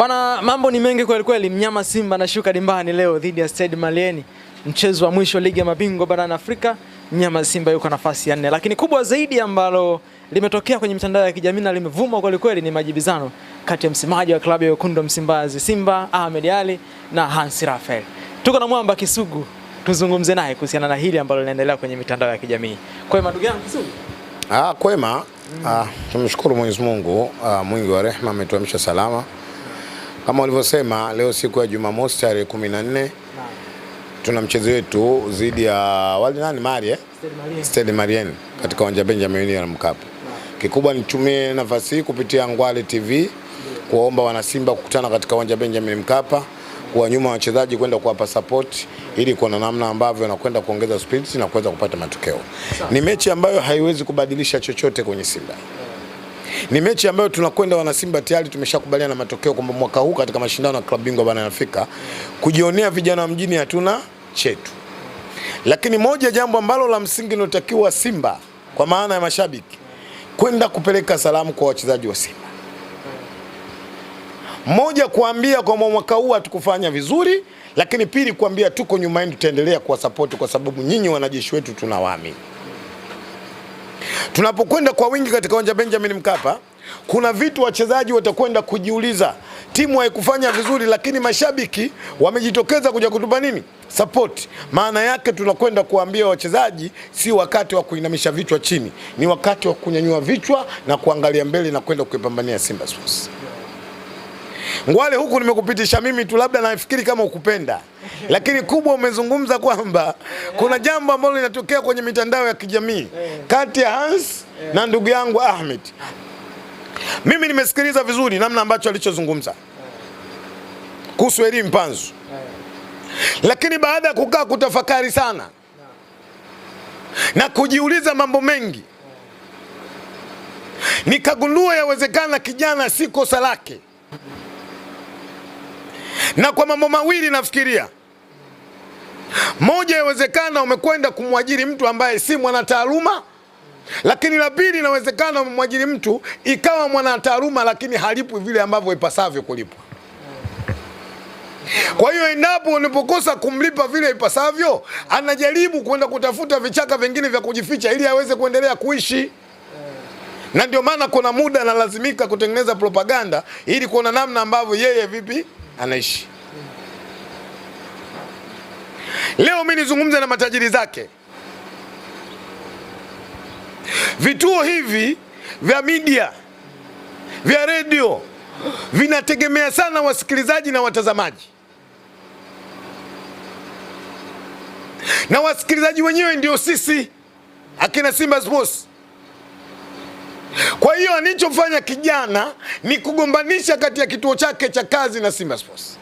Bana, mambo ni mengi kweli kweli. Mnyama Simba anashuka dimbani leo dhidi ya Stade Malien, mchezo wa mwisho ligi ya mabingwa barani Afrika. Mnyama Simba yuko nafasi ya 4, lakini kubwa zaidi ambalo limetokea kwenye mitandao ya kijamii na limevuma kweli kweli ni majibizano kati ya msemaji wa klabu ya Wekundu Msimbazi Simba Ahmed Ally na Hans Raphael. Tuko na mwamba Kisugu, tuzungumze naye kuhusiana na hili ambalo linaendelea kwenye mitandao ya kijamii. Kwema ndugu yangu Kisugu? Kwema. Tumshukuru Mwenyezi Mungu, mwingi wa rehema, ametuamsha salama. Kama ulivyosema, leo siku ya Jumamosi tarehe 14 tuna mchezo wetu dhidi ya wale nani Mali Stade Malien katika uwanja Benjamin Mkapa. Kikubwa nitumie nafasi hii kupitia Ngwale TV kuwaomba wana Simba kukutana katika uwanja Benjamin Mkapa, kwa nyuma wachezaji kwenda kuwapa support ili kuona namna ambavyo wanakwenda kuongeza spirit na kuweza kupata matokeo. Ni mechi ambayo haiwezi kubadilisha chochote kwenye Simba. Ni mechi ambayo tunakwenda wana Simba tayari tumeshakubaliana na matokeo kwamba mwaka huu katika mashindano ya klabu bingwa barani Afrika kujionea vijana wa mjini hatuna chetu. Lakini moja jambo ambalo la msingi linalotakiwa Simba kwa maana ya mashabiki kwenda kupeleka salamu kwa wachezaji wa Simba. Moja, kuambia kwa mwaka huu hatukufanya vizuri, lakini pili kuambia tuko nyuma yenu, tutaendelea kuwa support kwa sababu nyinyi wanajeshi wetu tunawaamini. Tunapokwenda kwa wingi katika uwanja Benjamin Mkapa, kuna vitu wachezaji watakwenda kujiuliza. Timu haikufanya vizuri, lakini mashabiki wamejitokeza kuja kutupa nini? Support. Maana yake tunakwenda kuambia wachezaji si wakati wa kuinamisha vichwa chini, ni wakati wa kunyanyua vichwa na kuangalia mbele na kwenda kuipambania Simba Sports. Ngwale, huku nimekupitisha mimi tu, labda nafikiri kama ukupenda. Lakini kubwa umezungumza kwamba kuna jambo ambalo linatokea kwenye mitandao ya kijamii kati ya Hans na ndugu yangu Ahmed. Mimi nimesikiliza vizuri namna ambacho alichozungumza kuhusu Elie Mpanzu. Lakini baada ya kukaa kutafakari sana na kujiuliza mambo mengi, nikagundua yawezekana kijana si kosa lake. Na kwa mambo mawili nafikiria. Moja, yawezekana umekwenda kumwajiri mtu ambaye si mwanataaluma, lakini la pili inawezekana umemwajiri mtu ikawa mwanataaluma lakini halipwi vile ambavyo ipasavyo kulipwa. Kwa hiyo endapo unapokosa kumlipa vile ipasavyo, anajaribu kwenda kutafuta vichaka vingine vya kujificha ili aweze kuendelea kuishi. Na ndio maana kuna muda analazimika kutengeneza propaganda ili kuona namna ambavyo yeye vipi anaishi. Leo mimi nizungumze na matajiri zake. Vituo hivi vya media, vya radio vinategemea sana wasikilizaji na watazamaji. Na wasikilizaji wenyewe ndio sisi akina Simba Sports. Kwa hiyo anichofanya kijana ni kugombanisha kati ya kituo chake cha kazi na Simba Sports.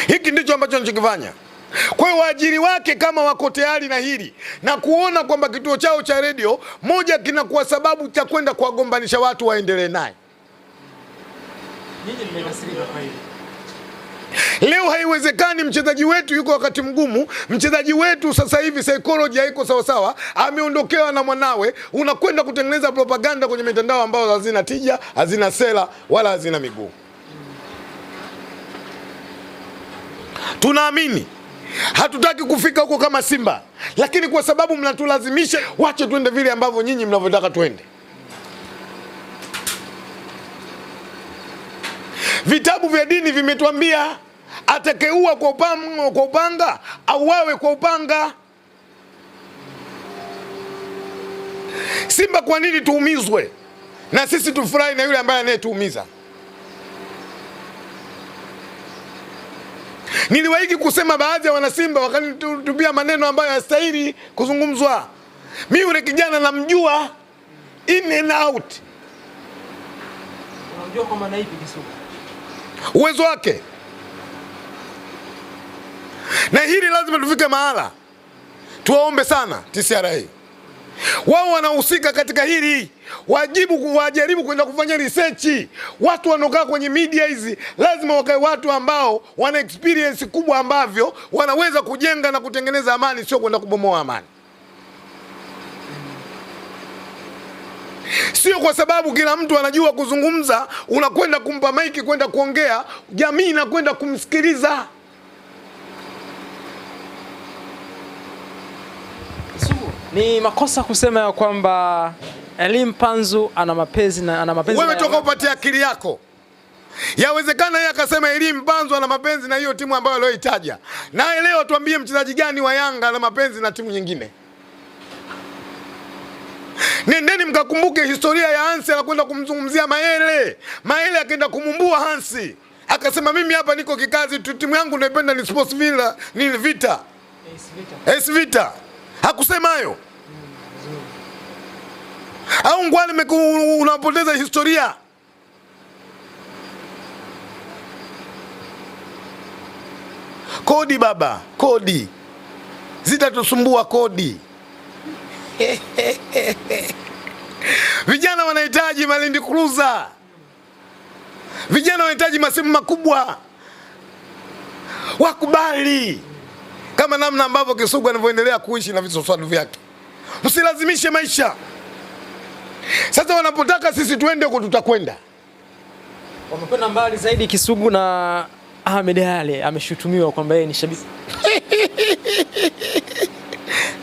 Hiki ndicho ambacho anachokifanya. Kwa hiyo waajiri wake kama wako tayari na hili na kuona kwamba kituo chao cha radio moja kinakuwa sababu cha kwenda kuwagombanisha watu waendelee naye. Nini mmekasirika kwa hili? Leo haiwezekani mchezaji wetu yuko wakati mgumu, mchezaji wetu sasa hivi psychology haiko sawa sawa, ameondokewa na mwanawe, unakwenda kutengeneza propaganda kwenye mitandao ambayo hazina tija, hazina sera wala hazina miguu. Tunaamini hatutaki kufika huko kama Simba, lakini kwa sababu mnatulazimisha, wache tuende vile ambavyo nyinyi mnavyotaka tuende. Vitabu vya dini vimetuambia atakayeua kwa upanga auawe kwa upanga. Simba kwa nini tuumizwe na sisi tufurahi na yule ambaye anayetuumiza? Niliwahi kusema baadhi ya wana Simba wakanitupia maneno ambayo hayastahili kuzungumzwa. Mimi yule kijana namjua in and out. Unamjua kwa maana ipi Kisugu? Uwezo wake. Na hili lazima tufike mahala tuwaombe sana TCRA. Wao wanahusika katika hili, wajaribu kwenda kufanya research. Watu wanokaa kwenye media hizi lazima wakae watu ambao wana experience kubwa ambavyo wanaweza kujenga na kutengeneza amani, sio kwenda kubomoa amani. Sio kwa sababu kila mtu anajua kuzungumza, unakwenda kumpa maiki kwenda kuongea, jamii inakwenda kumsikiliza. Ni makosa kusema ya kwamba Elie Mpanzu ana mapenzi na wewe toka upate akili yako. Yawezekana yeye akasema Elie Mpanzu ana mapenzi na hiyo timu ambayo aliyoitaja. Naye leo tuambie mchezaji gani wa Yanga ana mapenzi na timu nyingine? Nendeni mkakumbuke historia ya Hansi anakwenda kumzungumzia Maele. Maele akaenda kumumbua Hansi. Akasema mimi hapa niko kikazi, timu yangu naipenda ni Sports Villa, ni Vita. AS Vita. Hakusema hayo. Au ngwali unapoteza historia. Kodi baba, kodi. Zitatusumbua kodi. Vijana wanahitaji Malindi Cruiser. Vijana wanahitaji masimu makubwa. Wakubali. Kama namna ambavyo Kisugu anavyoendelea kuishi na visoswadu vyake. Msilazimishe maisha. Sasa wanapotaka sisi tuende huko tutakwenda. Wamekwenda mbali zaidi. Kisugu na Ahmed Ally ameshutumiwa kwamba yeye ni shabiki.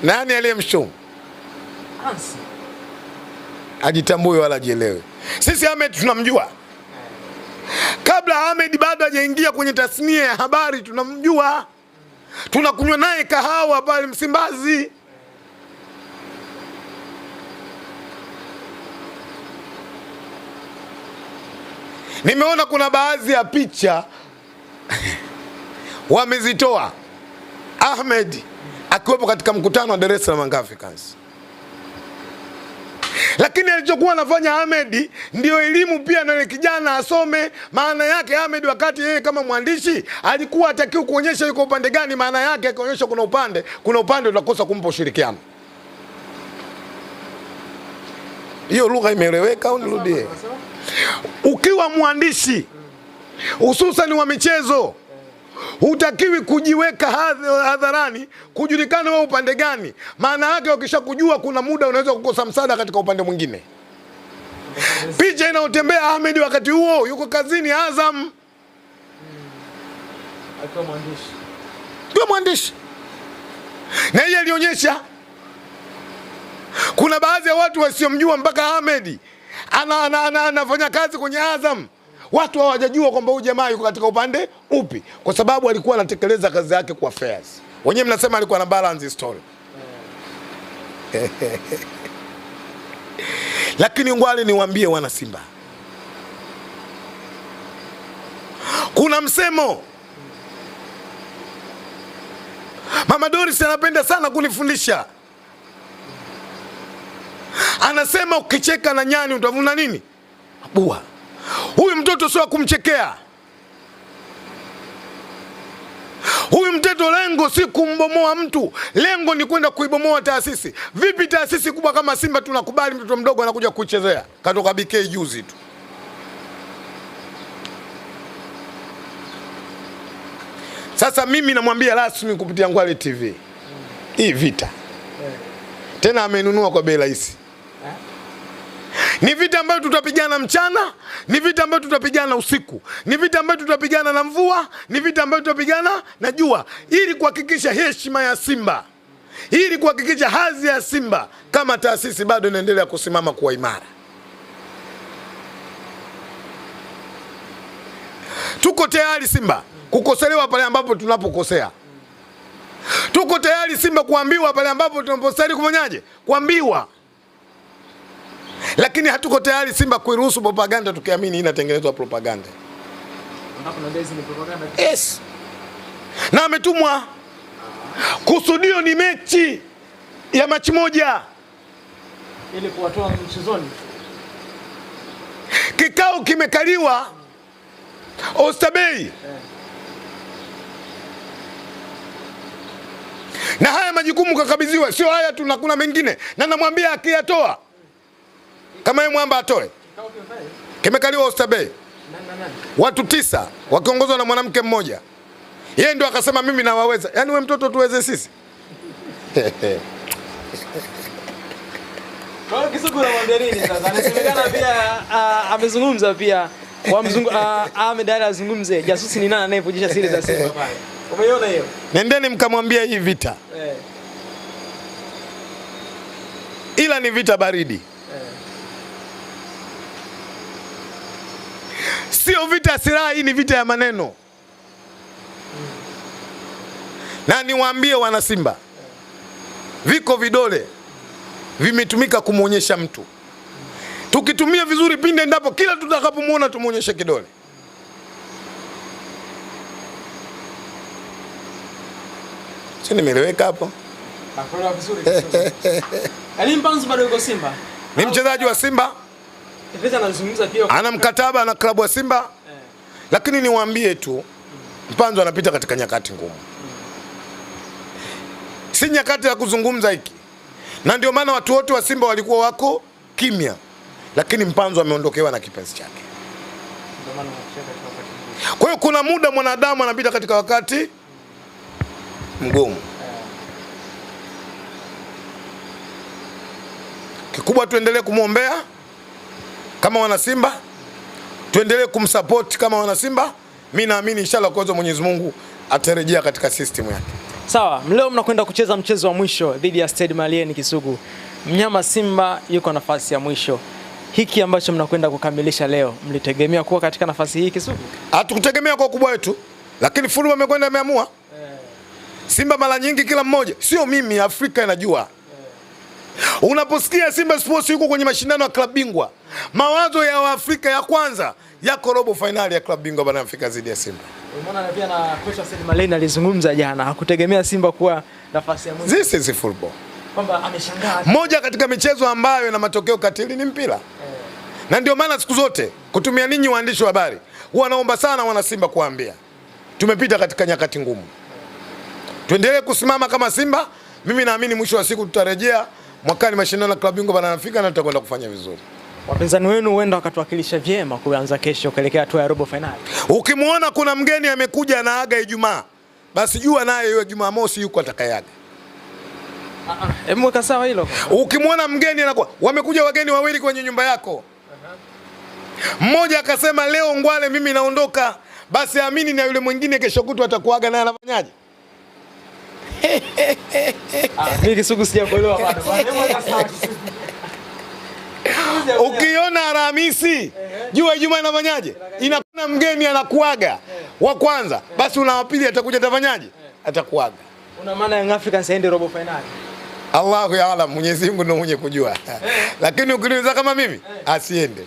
Nani aliyemshutumu? Hansi. Ajitambue wala ajielewe. Sisi Ahmed tunamjua. Kabla Ahmed bado hajaingia kwenye tasnia ya habari tunamjua. Tunakunywa naye kahawa pale Msimbazi. Nimeona kuna baadhi ya picha wamezitoa Ahmed akiwepo katika mkutano wa Dar es Salaam Africans. Lakini alichokuwa anafanya Ahmed ndio elimu pia na yule kijana asome. Maana yake Ahmed wakati yeye kama mwandishi alikuwa hatakiwi kuonyesha yuko upande gani, maana yake akaonyesha kuna upande unakosa kumpa ushirikiano. Hiyo lugha imeeleweka au nirudie? Ukiwa mwandishi hususan wa michezo hutakiwi kujiweka hadharani kujulikana wewe upande gani. Maana yake ukishakujua kuna muda unaweza kukosa msaada katika upande mwingine. Picha inaotembea Ahmed wakati huo yuko kazini Azam. Akiwa mwandishi. Ndio mwandishi. Na yeye alionyesha kuna baadhi ya watu wasiomjua mpaka Ahmed anafanya kazi kwenye Azam. Watu hawajajua kwamba huyu jamaa yuko katika upande upi, kwa sababu alikuwa anatekeleza kazi yake kwa fairs. Wenyewe mnasema alikuwa na balance story. Lakini ngwali niwaambie wana Simba. Kuna msemo. Mama Doris anapenda sana kunifundisha. Anasema ukicheka na nyani utavuna nini? Bua. Huyu mtoto sio kumchekea. Huyu mtoto lengo si kumbomoa mtu, lengo ni kwenda kuibomoa taasisi. Vipi taasisi kubwa kama Simba tunakubali mtoto mdogo anakuja kuchezea? Katoka BK juzi tu. Sasa mimi namwambia rasmi kupitia Ngwale TV. Hii vita. Tena amenunua kwa bei rahisi. Ni vita ambayo tutapigana mchana, ni vita ambayo tutapigana usiku, ni vita ambayo tutapigana na mvua, ni vita ambayo tutapigana na jua, ili kuhakikisha heshima ya Simba, ili kuhakikisha hadhi ya Simba kama taasisi bado inaendelea kusimama kuwa imara. Tuko tayari Simba kukoselewa pale ambapo tunapokosea. Tuko tayari Simba kuambiwa pale ambapo tunapostahili kufanyaje? Kuambiwa. Lakini hatuko tayari Simba kuiruhusu propaganda tukiamini inatengenezwa propaganda. Yes. Na ametumwa. Kusudio ni mechi ya machi moja. Ili kuwatoa mchezoni. Kikao kimekaliwa Oysterbay. Na haya majukumu kakabidhiwa, sio haya tu, na kuna mengine. Na namwambia akiyatoa kama yeye mwamba atoe. Kimekaliwa Oysterbay. Watu 9 wakiongozwa na mwanamke mmoja. Yeye ndio akasema mimi nawaweza. Yaani wewe mtoto tuweze sisi. Kwa hiyo Kisugu unamwambia nini sasa? Anasemekana pia amezungumza pia Ahmed Ally azungumze jasusi ni nani anayevujisha siri za Simba pale. Umeiona hiyo? Nendeni mkamwambia hii vita. Ila ni vita baridi. Sio vita ya silaha, hii ni vita ya maneno. Na niwaambie wana Simba, viko vidole vimetumika kumuonyesha mtu. Tukitumia vizuri pinde endapo kila tutakapomuona tumuonyeshe kidole. Si nimeeleweka hapo? Nakuelewa vizuri. Ali Mpanzu bado yuko Simba? Ni mchezaji wa Simba. Teveza anazungumza pia. Ana mkataba na klabu ya Simba. Lakini niwaambie tu Mpanzu anapita katika nyakati ngumu. Si nyakati ya kuzungumza hiki. Na ndio maana watu wote wa Simba walikuwa wako kimya. Lakini Mpanzu ameondokewa na kipenzi chake. Kwa hiyo kuna muda mwanadamu anapita katika wakati mgumu. Kikubwa tuendelee kumuombea kama wana Simba. Tuendelee kumsupport kama wana Simba. Mimi naamini inshallah kwa Mwenyezi Mungu atarejea katika system yake. Sawa, leo mnakwenda kucheza mchezo wa mwisho dhidi ya Stade Malien Kisugu. Mnyama Simba yuko nafasi ya mwisho. Hiki ambacho mnakwenda kukamilisha leo, mlitegemea kuwa katika nafasi hii Kisugu? Hatukutegemea kwa ukubwa wetu, lakini football amekwenda ameamua. Simba mara nyingi kila mmoja, sio mimi, Afrika inajua. Unaposikia Simba Sports yuko kwenye mashindano ya klabu bingwa, mawazo ya Afrika ya kwanza yako robo finali ya klabu bingwa bana Afrika zidi ya Simba. Umeona pia na kocha Stade Malien alizungumza jana, hakutegemea Simba kuwa nafasi ya mwisho. This is football. Kwamba ameshangaa. Moja katika michezo ambayo ina matokeo katili ni mpira. Na ndio maana siku zote kutumia ninyi waandishi wa habari, wanaomba sana wana Simba kuambia tumepita katika nyakati ngumu. Tuendelee kusimama kama Simba. Mimi naamini mwisho wa siku tutarejea mwakani mashindano ya klabu bingwa barani Afrika na tutakwenda kufanya vizuri. Wapinzani wenu huenda wakatuwakilisha vyema kuanza kesho kuelekea hatua ya robo finali. Ukimuona kuna mgeni amekuja na aga Ijumaa, basi jua naye hiyo Jumamosi yuko atakayaga. Mweka sawa hilo. Ukimuona mgeni anakuwa wamekuja wageni wawili kwenye nyumba yako. Mmoja akasema leo Ngwale mimi naondoka, basi amini na yule mwingine kesho kutu atakuaga naye anafanyaje? Mimi Kisugu sijakuelewa bado. Ukiona Alhamisi, jua Ijumaa inafanyaje? Inakuwa mgeni anakuaga wa kwanza, basi una wa pili atakuja atafanyaje? Atakuaga. Una maana Young Africans aende robo finali? Allahu yaalam, Mwenyezi Mungu ndiye mwenye kujua. Lakini ukiniuliza kama mimi, asiende.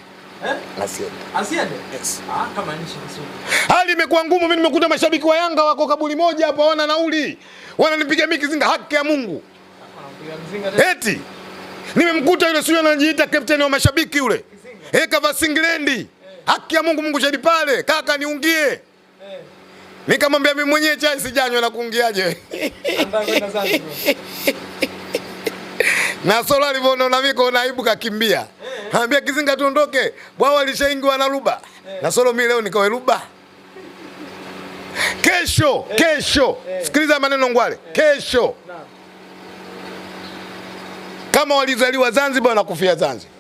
Asiende? Yes. Kama nchi Kisugu. Hali imekuwa ngumu. Mimi nimekuta mashabiki wa Yanga wako kaburi moja hapo, hawana nauli. Wananipiga miki zinga, haki ya Mungu. Eti nimemkuta yule sio anajiita captain wa mashabiki yule. Kava Singlendi. Haki ya Mungu, Mungu shahidi pale. Kaka niungie. Nikamwambia mimi mwenyewe chai sijanywa na kuungiaje. Na Solo alivyoona mimi na aibu kakimbia. Anambia Kizinga tuondoke. Bwao lishaingiwa na Ruba. Na Solo mimi leo nikawe Ruba. Kesho. Sikiliza maneno Ngwale. Kesho. Kama walizaliwa Zanzibar wanakufia Zanzibar.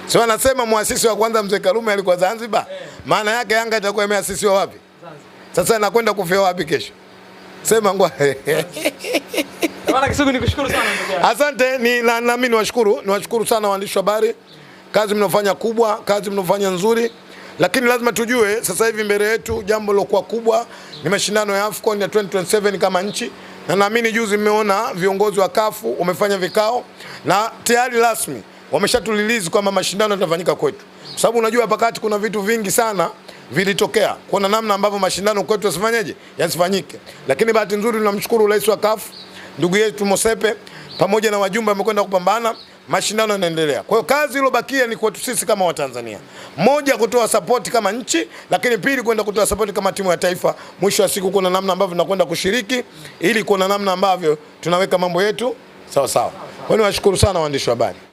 Sio anasema muasisi wa kwanza Mzee Karume alikuwa Zanzibar. Maana yake Yanga itakuwa imeasisiwa wapi? Zanzibar. Sasa anakwenda kufia wapi kesho? Sema Ngwale. Bwana Kisugu nikushukuru sana ndugu yangu. Asante, na mimi niwashukuru sana waandishi wa habari. Kazi mnafanya kubwa, kazi mnafanya nzuri. Lakini lazima tujue sasa hivi mbele yetu jambo lilokuwa kubwa ni mashindano ya AFCON ya 2027 kama nchi. Na naamini juzi mmeona viongozi wa CAF wamefanya vikao na tayari rasmi wameshatulilizi kwamba mashindano yatafanyika kwetu. Kwa sababu unajua hapa kati kuna vitu vingi sana vilitokea. Kuna namna ambavyo mashindano kwetu yasifanyeje? Yasifanyike. Lakini bahati nzuri tunamshukuru Rais wa CAF ndugu yetu Mosepe pamoja na wajumbe wamekwenda kupambana, mashindano yanaendelea. Kwa hiyo kazi iliyobakia ni kwetu sisi kama Watanzania. Moja, kutoa support kama nchi, lakini pili kwenda kutoa support kama timu ya taifa. Mwisho wa siku kuna namna ambavyo tunakwenda kushiriki ili kuna namna ambavyo tunaweka mambo yetu sawa sawa. Kwa hiyo niwashukuru sana waandishi wa habari.